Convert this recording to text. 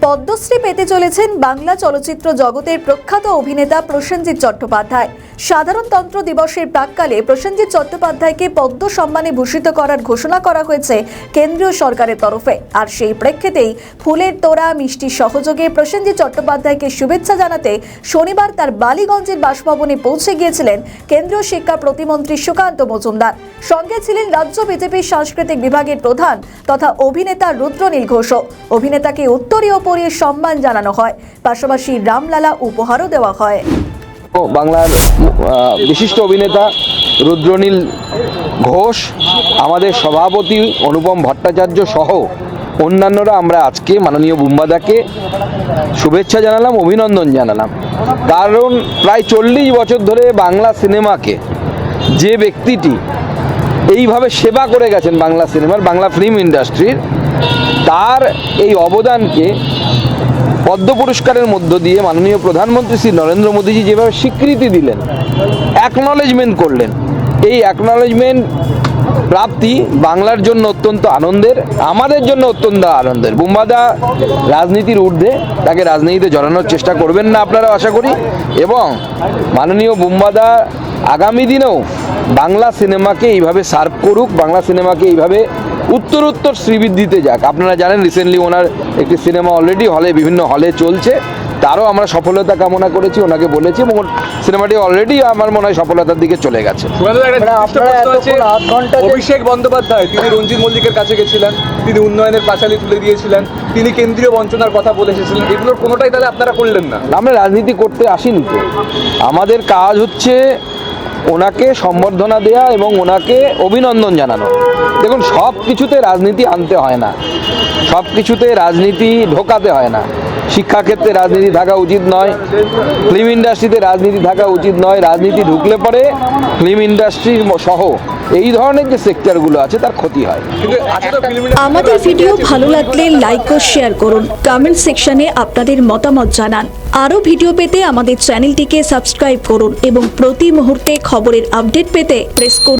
পদ্মশ্রী পেতে চলেছেন বাংলা চলচ্চিত্র জগতের প্রখ্যাত অভিনেতা প্রসেনজিৎ চট্টোপাধ্যায়। সাধারণতন্ত্র দিবসের প্রাক্কালে প্রসেনজিৎ চট্টোপাধ্যায়কে পদ্ম সম্মানে ভূষিত করার ঘোষণা করা হয়েছে কেন্দ্রীয় সরকারের তরফে। আর সেই প্রেক্ষিতেই ফুলের তোড়া মিষ্টির সহযোগে প্রসেনজিৎ চট্টোপাধ্যায়কে শুভেচ্ছা জানাতে শনিবার তার বালিগঞ্জের বাসভবনে পৌঁছে গিয়েছিলেন কেন্দ্রীয় শিক্ষা প্রতিমন্ত্রী সুকান্ত মজুমদার। সঙ্গে ছিলেন রাজ্য বিজেপির সাংস্কৃতিক বিভাগের প্রধান তথা অভিনেতা রুদ্রনীল ঘোষও। অভিনেতাকে উত্তরীয় পরিয়ে সম্মান জানানো হয়, পাশাপাশি রামলালা উপহারও দেওয়া হয়। বাংলার বিশিষ্ট অভিনেতা রুদ্রনীল ঘোষ, আমাদের সভাপতি অনুপম ভট্টাচার্য সহ অন্যান্যরা আমরা আজকে মাননীয় বুম্বাদাকে শুভেচ্ছা জানালাম, অভিনন্দন জানালাম। কারণ প্রায় 40 বছর ধরে বাংলা সিনেমাকে যে ব্যক্তিটি এইভাবে সেবা করে গেছেন বাংলা সিনেমার, বাংলা ফিল্ম ইন্ডাস্ট্রির, তার এই অবদানকে পদ্ম পুরস্কারের মধ্য দিয়ে মাননীয় প্রধানমন্ত্রী শ্রী নরেন্দ্র মোদীজি যেভাবে স্বীকৃতি দিলেন, অ্যাকনলেজমেন্ট করলেন, এই অ্যাকনলেজমেন্ট প্রাপ্তি বাংলার জন্য অত্যন্ত আনন্দের, আমাদের জন্য অত্যন্ত আনন্দের। বুম্বাদা রাজনীতির ঊর্ধ্বে, তাকে রাজনীতিতে জড়ানোর চেষ্টা করবেন না আপনারা আশা করি, এবং মাননীয় বুম্বাদা আগামী দিনেও বাংলা সিনেমাকে এইভাবে সার্ভ করুক, বাংলা সিনেমাকে এইভাবে উত্তরোত্তর শ্রীবৃদ্ধিতে যাক। আপনারা জানেন রিসেন্টলি ওনার একটি সিনেমা অলরেডি বিভিন্ন হলে চলছে, তারও আমরা সফলতা কামনা করেছি, ওনাকে বলেছি, এবং সিনেমাটি অলরেডি আমার মনে হয় সফলতার দিকে চলে গেছে। অভিষেক বন্দ্যোপাধ্যায় তিনি রঞ্জিত মল্লিকের কাছে গেছিলেন, তিনি উন্নয়নের পাঁচালী তুলে দিয়েছিলেন, তিনি কেন্দ্রীয় বঞ্চনার কথা বলে এসেছিলেন, এগুলোর কোনোটাই তাহলে আপনারা করলেন না? আমরা রাজনীতি করতে আসিনি তো, আমাদের কাজ হচ্ছে ওনাকে সম্বর্ধনা দেয়া এবং ওনাকে অভিনন্দন জানানো। দেখুন, সব কিছুতে রাজনীতি আনতে হয় না, সব কিছুতে রাজনীতি ঢোকাতে হয় না। শিক্ষাক্ষেত্রে রাজনীতি থাকা উচিত নয়, ফিল্ম ইন্ডাস্ট্রিতে রাজনীতি থাকা উচিত নয়। রাজনীতি ঢুকলে পরে ফিল্ম ইন্ডাস্ট্রি সহ এই ধরনের যে সেক্টরগুলো আছে তার ক্ষতি হয়। আমাদের ভিডিও ভালো লাগলে লাইক ও শেয়ার করুন, কমেন্ট সেকশনে আপনাদের মতামত জানান। আরও ভিডিও পেতে আমাদের চ্যানেলটিকে সাবস্ক্রাইব করুন এবং প্রতি মুহূর্তে খবরের আপডেট পেতে প্রেস করুন